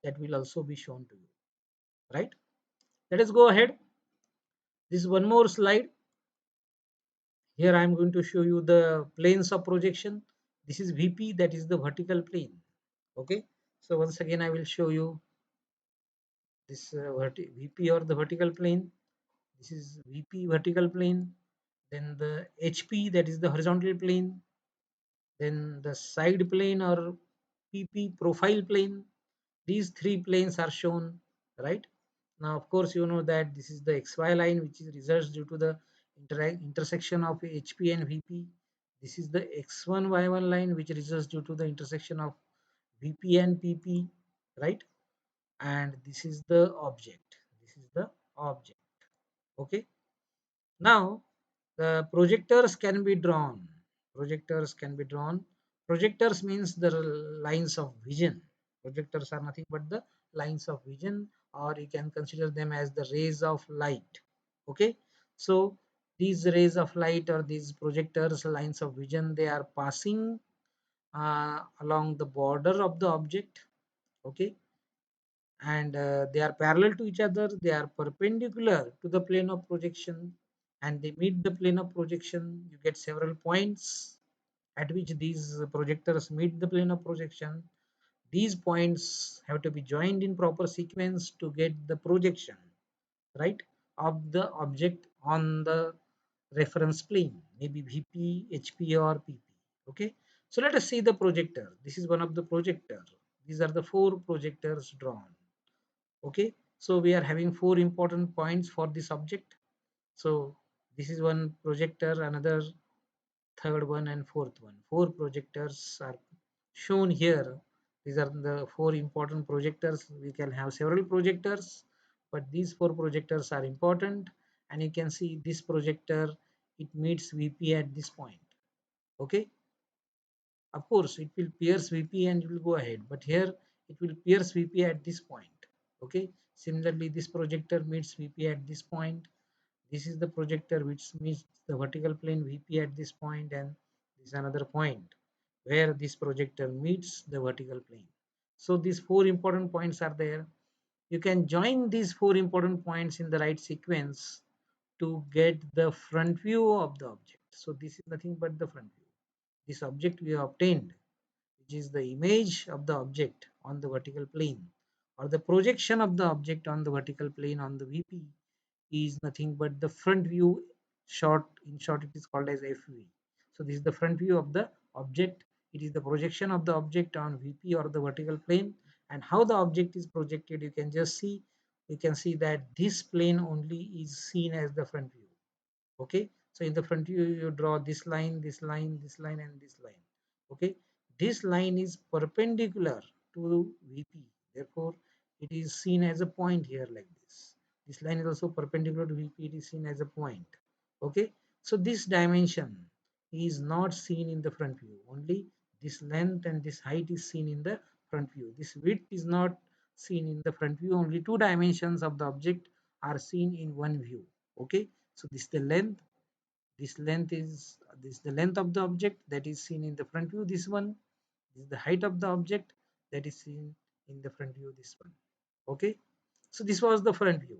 that will also be shown to you, right? Let us go ahead. This is one more slide. Here I am going to show you the planes of projection. This is VP, that is the vertical plane. Okay, so once again I will show you this VP or the vertical plane. This is VP vertical plane. Then the HP, that is the horizontal plane. Then the side plane or PP profile plane. These three planes are shown, right? Now, of course, you know that this is the XY line, which is results due to the intersection of HP and VP. This is the X1 Y1 line, which results due to the intersection of VP and PP, right? And this is the object. This is the object. Okay. Now, the projectors can be drawn. Projectors can be drawn. Projectors means the lines of vision. Projectors are nothing but the lines of vision, or you can consider them as the rays of light. Okay, so these rays of light or these projectors, lines of vision, they are passing along the border of the object. Okay, and they are parallel to each other, they are perpendicular to the plane of projection, and they meet the plane of projection. You get several points at which these projectors meet the plane of projection. These points have to be joined in proper sequence to get the projection, right, of the object on the reference plane, maybe VP, HP, or PP. Okay, so let us see the projector. This is one of the projector. These are the four projectors drawn. Okay, so we are having four important points for this object. So this is one projector, another, third one, and fourth one. Four projectors are shown here. These are the four important projectors. We can have several projectors, but these four projectors are important. And you can see this projector, it meets VP at this point. Okay, of course it will pierce VP and it will go ahead, but here it will pierce VP at this point. Okay, similarly this projector meets VP at this point. This is the projector which meets the vertical plane VP at this point, and this is another point where this projector meets the vertical plane. So these four important points are there. You can join these four important points in the right sequence to get the front view of the object. So this is nothing but the front view. This object we have obtained, which is the image of the object on the vertical plane, or the projection of the object on the vertical plane on the VP, is nothing but the front view. In short, it is called as FV. So this is the front view of the object. It is the projection of the object on VP or the vertical plane. And how the object is projected, you can just see. You can see that this plane only is seen as the front view. Okay, so in the front view you draw this line, this line, this line, and this line. Okay, this line is perpendicular to VP, therefore it is seen as a point here like this line is also perpendicular to VP, it is seen as a point. Okay, so this dimension is not seen in the front view, only this length and this height is seen in the front view. This width is not seen in the front view, only two dimensions of the object are seen in one view. Okay, so this is the length. This is the length of the object that is seen in the front view. This one, this is the height of the object that is seen in the front view. This one. Okay. So this was the front view.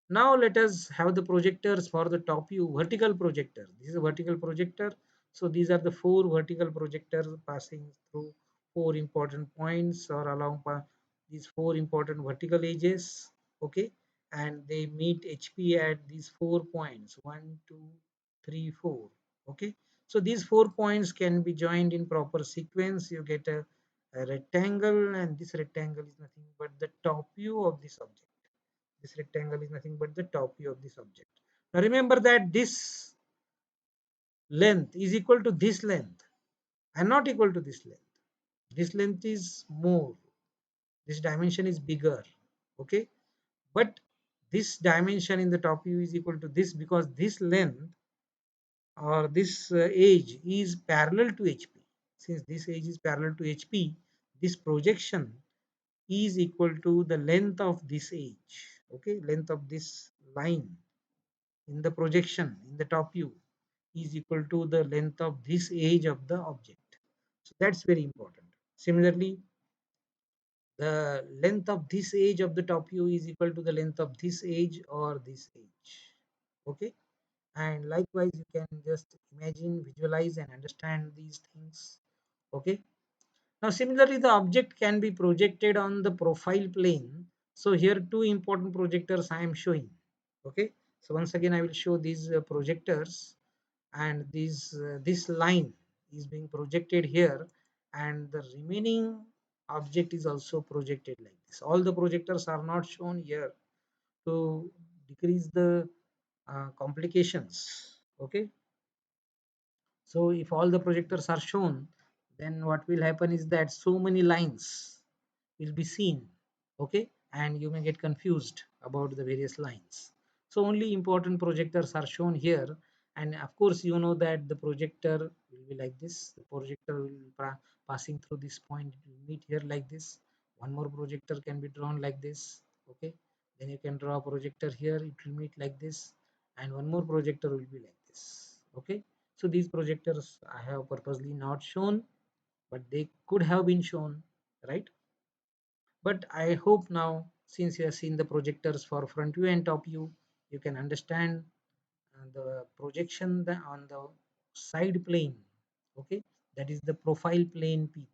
Now let us have the projectors for the top view. Vertical projector. This is a vertical projector. So these are the four vertical projectors passing through four important points or along these four important vertical edges. Okay, and they meet HP at these 4 points, 1, 2, 3, 4. Okay, so these 4 points can be joined in proper sequence. You get a rectangle, and this rectangle is nothing but the top view of this object. This rectangle is nothing but the top view of this object. Now remember that this length is equal to this length and not equal to this length. This length is more, this dimension is bigger. Okay, but this dimension in the top view is equal to this because this length or this edge is parallel to HP. Since this edge is parallel to HP, this projection is equal to the length of this edge. Okay, length of this line in the projection in the top view is equal to the length of this edge of the object. So that's very important. Similarly, the length of this edge of the top view is equal to the length of this edge or this edge. Okay, and likewise you can just imagine, visualize and understand these things. Okay, now similarly the object can be projected on the profile plane. So here two important projectors I am showing. Okay, so once again I will show these projectors, and this line is being projected here, and the remaining object is also projected like this. All the projectors are not shown here to decrease the complications. Okay, so if all the projectors are shown, then what will happen is that so many lines will be seen. Okay, and you may get confused about the various lines. So only important projectors are shown here, and of course you know that the projector will be like this. The projector will be passing through this point, it will meet here like this. One more projector can be drawn like this. Okay, then you can draw a projector here, it will meet like this, and one more projector will be like this. Okay, so these projectors I have purposely not shown, but they could have been shown, right? But I hope now, since you have seen the projectors for front view and top view, you can understand the projection on the side plane. Okay, that is the profile plane PP.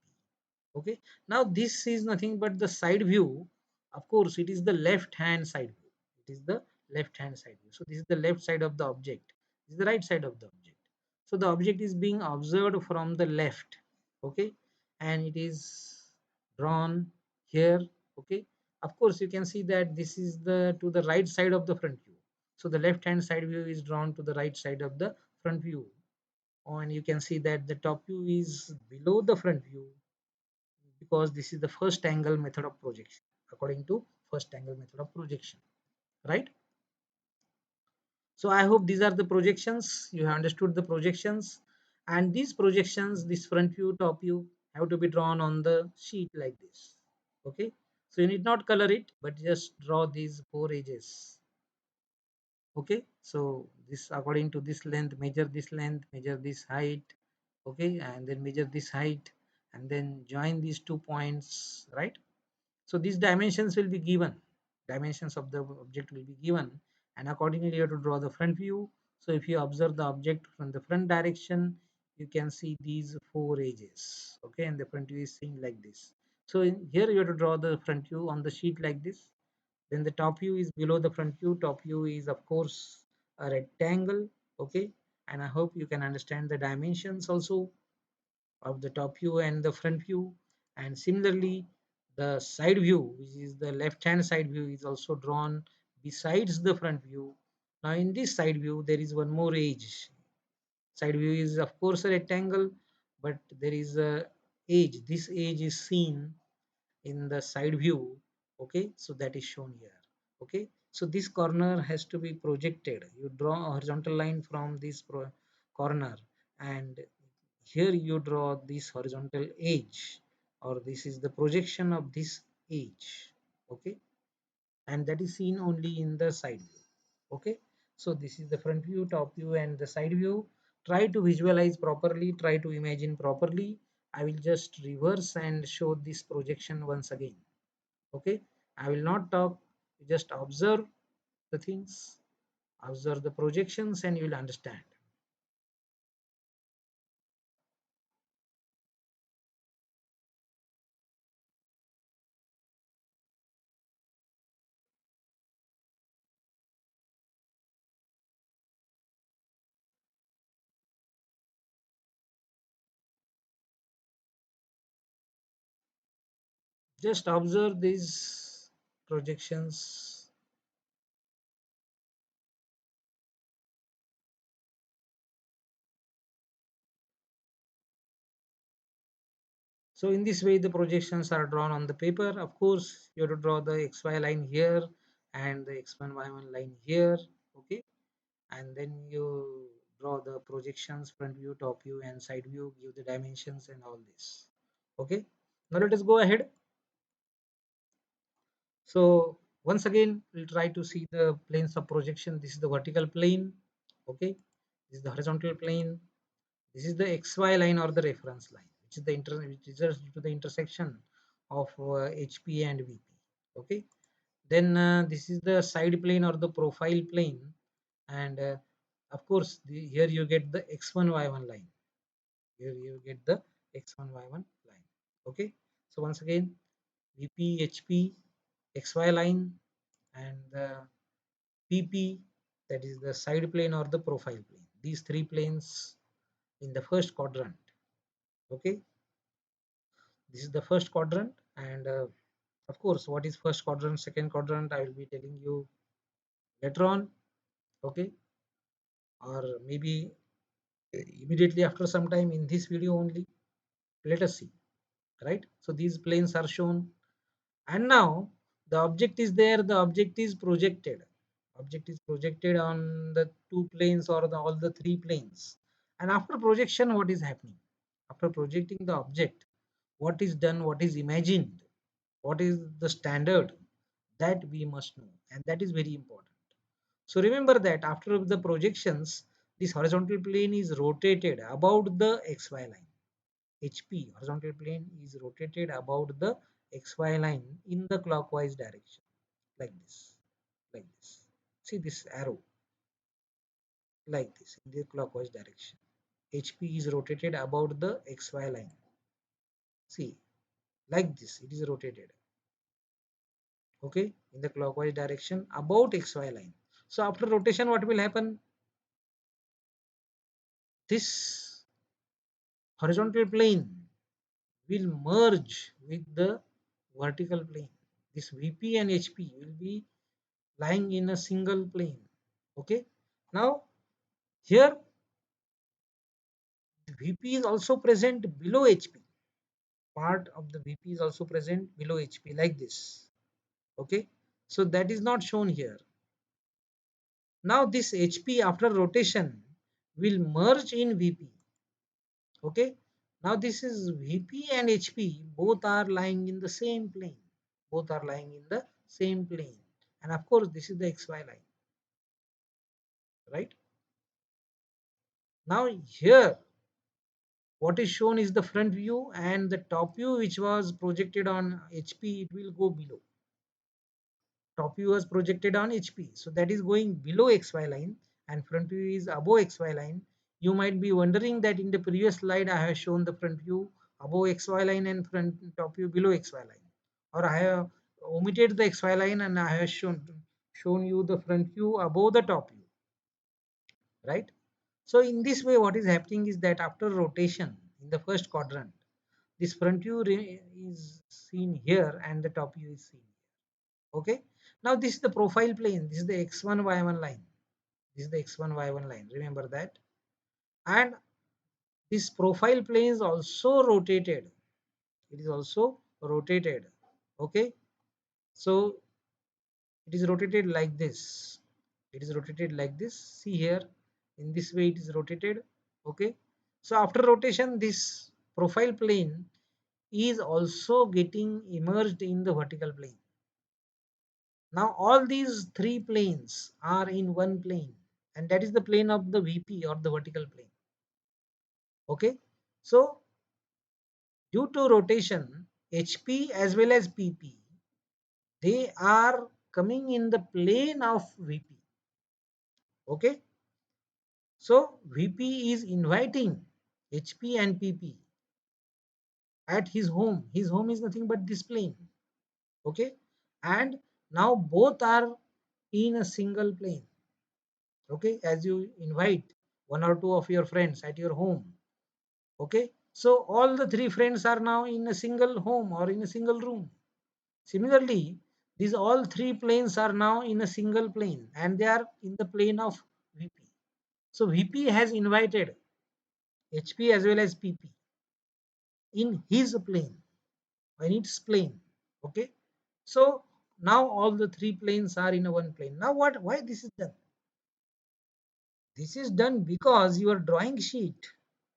Okay, now this is nothing but the side view. Of course, it is the left hand side view. It is the left hand side view. So this is the left side of the object. This is the right side of the object. So the object is being observed from the left. Okay, and it is drawn here. Okay, of course you can see that this is the to the right side of the front view. So the left hand side view is drawn to the right side of the front view, and you can see that the top view is below the front view, because this is the first angle method of projection, according to first angle method of projection, right? So I hope these are the projections, you have understood the projections. And these projections, this front view, top view, have to be drawn on the sheet like this. Okay, so you need not color it, but just draw these four edges. Okay, so this according to this length, measure this height. Okay, and then measure this height, and then join these 2 points, right? So these dimensions will be given, dimensions of the object will be given, and accordingly you have to draw the front view. So if you observe the object from the front direction, you can see these four edges. Okay, and the front view is seen like this. So here you have to draw the front view on the sheet like this. Then the top view is below the front view. Top view is of course a rectangle. Okay, and I hope you can understand the dimensions also of the top view and the front view. And similarly the side view, which is the left hand side view, is also drawn besides the front view. Now in this side view there is one more edge. Side view is of course a rectangle, but there is a edge. This edge is seen in the side view. Okay, so that is shown here. Okay, so this corner has to be projected. You draw a horizontal line from this corner, and here you draw this horizontal edge, or this is the projection of this edge. Okay, and that is seen only in the side view. Okay, so this is the front view, top view and the side view. Try to visualize properly, try to imagine properly. I will just reverse and show this projection once again. Okay, I will not talk, just observe the things, observe the projections, and you will understand. Just observe these projections. So in this way the projections are drawn on the paper. Of course you have to draw the xy line here and the x1 y1 line here. Okay, and then you draw the projections, front view, top view and side view, give the dimensions and all this. Okay, now let us go ahead. So once again we'll try to see the planes of projection. This is the vertical plane. Okay, this is the horizontal plane. This is the xy line or the reference line, which is the which is just to the intersection of HP and VP. Okay, then this is the side plane or the profile plane, and of course here you get the x1 y1 line. Here you get the x1 y1 line. Okay, so once again, VP HP xy line, and the PP, that is the side plane or the profile plane. These three planes in the first quadrant. Okay, this is the first quadrant, and of course, what is first quadrant, second quadrant, I will be telling you later on. Okay, or maybe immediately after some time in this video only. Let us see. Right, so these planes are shown, and now the object is there, the object is projected. Object is projected on the two planes or all the three planes, and after projection, what is happening? After projecting the object, what is done, what is imagined, what is the standard, that we must know, and that is very important. So remember that after the projections, this horizontal plane is rotated about the xy line. HP, horizontal plane, is rotated about the xy line in the clockwise direction, like this, like this. See this arrow, like this, in the clockwise direction. HP is rotated about the xy line. See, like this, it is rotated. Okay, in the clockwise direction about xy line. So after rotation, what will happen? This horizontal plane will merge with the vertical plane. This VP and HP will be lying in a single plane. Okay, now here VP is also present below HP. Part of the VP is also present below HP, like this. Okay, so that is not shown here. Now this HP after rotation will merge in VP. Okay, now this is VP and HP, both are lying in the same plane. Both are lying in the same plane, and of course this is the XY line, right? Now here what is shown is the front view, and the top view which was projected on HP, it will go below. Top view was projected on HP, so that is going below XY line, and front view is above XY line. You might be wondering that in the previous slide I have shown the front view above XY line and top view below XY line, or I have omitted the XY line and I have shown you the front view above the top view, right? So in this way, what is happening is that after rotation in the first quadrant, this front view is seen here and the top view is seen here. Okay, now this is the profile plane, this is the x1 y1 line, this is the x1 y1 line, remember that. And this profile plane is also rotated, it is also rotated. Okay, so it is rotated like this, it is rotated like this. See here, in this way it is rotated. Okay, so after rotation, this profile plane is also getting immersed in the vertical plane. Now all these three planes are in one plane, and that is the plane of the VP or the vertical plane. Okay, so due to rotation, HP as well as PP, they are coming in the plane of VP. Okay, so VP is inviting HP and PP at his home. His home is nothing but this plane. Okay, and now both are in a single plane. Okay, as you invite one or two of your friends at your home. Okay, so all the three friends are now in a single home or in a single room. Similarly, these all three planes are now in a single plane, and they are in the plane of VP. So VP has invited HP as well as PP in his plane, in its plane. Okay, so now all the three planes are in a one plane. Now what, why this is done? This is done because your drawing sheet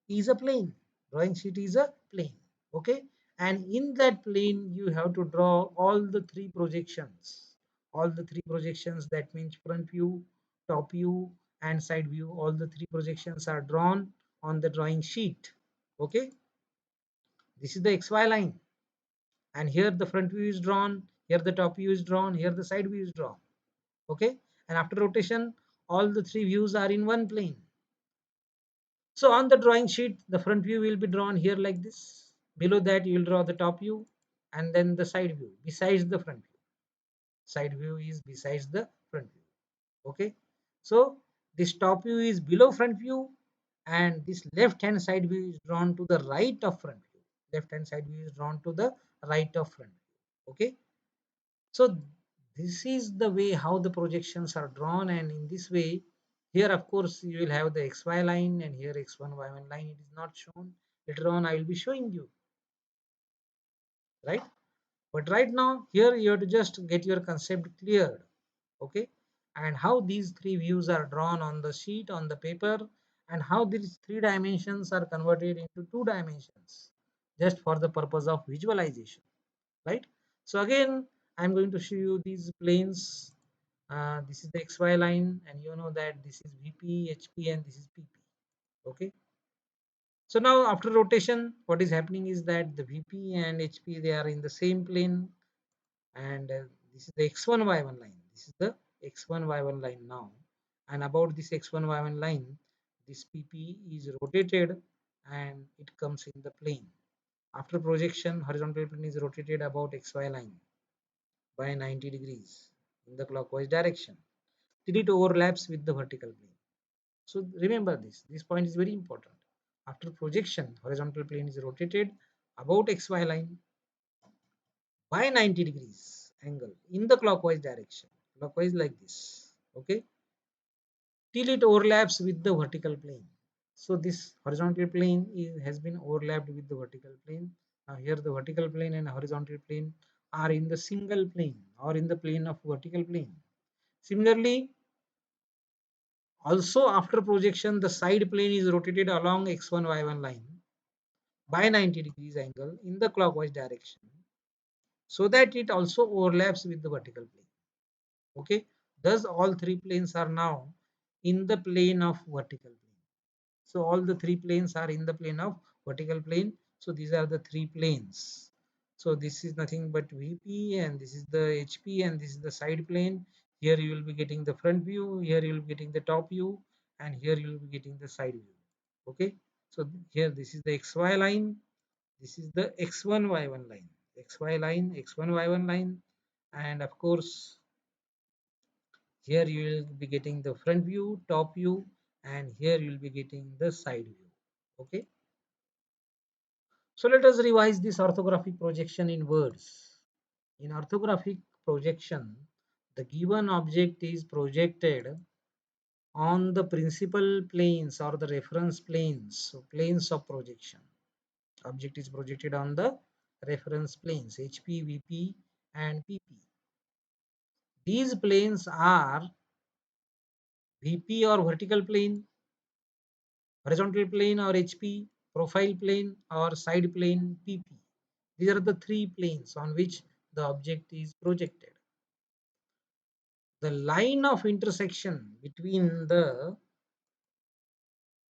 is a plane. Drawing sheet is a plane. Okay, and in that plane you have to draw all the three projections. All the three projections, that means front view, top view, and side view. All the three projections are drawn on the drawing sheet. Okay, this is the XY line. and here the front view is drawn, here the top view is drawn, here the side view is drawn. Okay, and after rotation all the three views are in one plane. So on the drawing sheet the front view will be drawn here like this. Below that you will draw the top view and then the side view besides the front view. Side view is besides the front view. Okay, so this top view is below front view and this left hand side view is drawn to the right of front view. Left hand side view is drawn to the right of front view. Okay, so this is the way how the projections are drawn, and in this way here of course you will have the xy line and here x1 y1 line. It is not shown. Later on I will be showing you, right? But right now here you have to just get your concept cleared. Okay, and how these three views are drawn on the sheet on the paper, and how these three dimensions are converted into two dimensions just for the purpose of visualization, right? So again I'm going to show you these planes. This is the xy line and you know that this is vp, hp, and this is pp. Okay, so now after rotation what is happening is that the vp and hp they are in the same plane, and this is the x1 y1 line. This is the x1 y1 line now, and about this x1 y1 line this pp is rotated and it comes in the plane. After projection horizontal plane is rotated about xy line by 90 degrees in the clockwise direction till it overlaps with the vertical plane. So remember this point is very important. After projection horizontal plane is rotated about xy line by 90 degrees angle in the clockwise direction, clockwise like this. Okay, till it overlaps with the vertical plane. So this horizontal plane has been overlapped with the vertical plane. Now here the vertical plane and horizontal plane are in the single plane or in the plane of vertical plane. Similarly, also after projection the side plane is rotated along x1 y1 line by 90 degrees angle in the clockwise direction so that it also overlaps with the vertical plane. Okay, thus all three planes are now in the plane of vertical plane. So all the three planes are in the plane of vertical plane. So these are the three planes. So this is nothing but vp and this is the hp and this is the side plane. Here you will be getting the front view, here you will be getting the top view, and here you will be getting the side view. Okay, so here this is the xy line, this is the x1 y1 line, xy line, x1 y1 line, and of course here you will be getting the front view, top view, and here you will be getting the side view. Okay, so let us revise this orthographic projection in words. In orthographic projection the given object is projected on the principal planes or the reference planes. So planes of projection, object is projected on the reference planes hp, vp, and pp. These planes are vp or vertical plane, horizontal plane or hp, profile plane or side plane pp. These are the three planes on which the object is projected. The line of intersection between the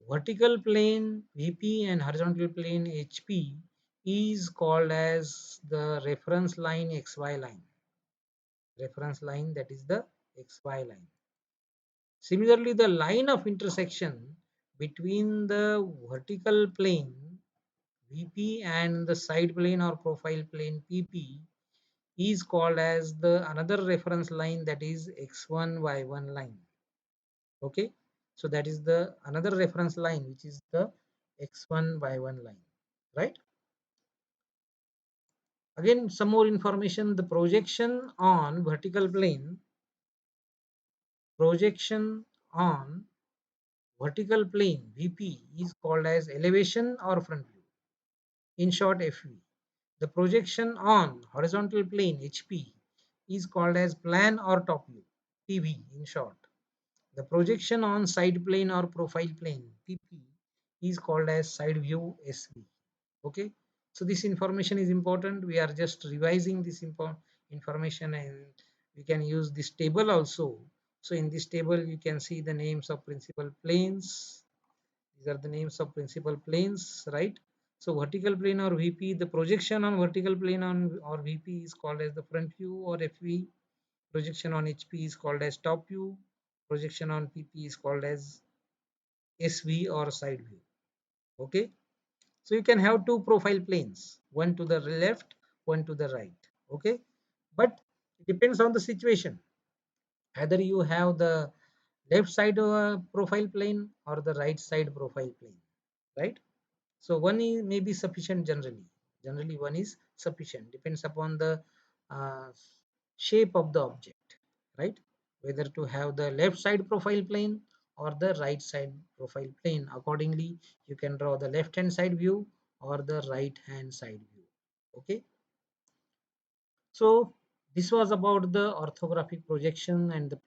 vertical plane vp and horizontal plane hp is called as the reference line xy line. Reference line, that is the xy line. Similarly, the line of intersection between the vertical plane vp and the side plane or profile plane pp is called as the another reference line, that is x1 y1 line. Okay, so that is the another reference line which is the x1 y1 line, right? Again some more information. The projection on vertical plane, projection on vertical plane vp is called as elevation or front view, in short fv. The projection on horizontal plane hp is called as plan or top view, pv in short. The projection on side plane or profile plane pp is called as side view sv. Okay, so this information is important. We are just revising this information, and we can use this table also. So in this table you can see the names of principal planes. These are the names of principal planes, right? So vertical plane or VP, the projection on vertical plane on or VP is called as the front view or FV. Projection on HP is called as top view. Projection on PP is called as SV or side view. Okay. So you can have two profile planes, one to the left, one to the right. Okay. But it depends on the situation. Either you have the left side profile plane or the right side profile plane, right? So one is maybe sufficient generally. Generally, one is sufficient. Depends upon the uh, shape of the object, right? Whether to have the left side profile plane or the right side profile plane. Accordingly, you can draw the left hand side view or the right hand side view. Okay. So this was about the orthographic projection and the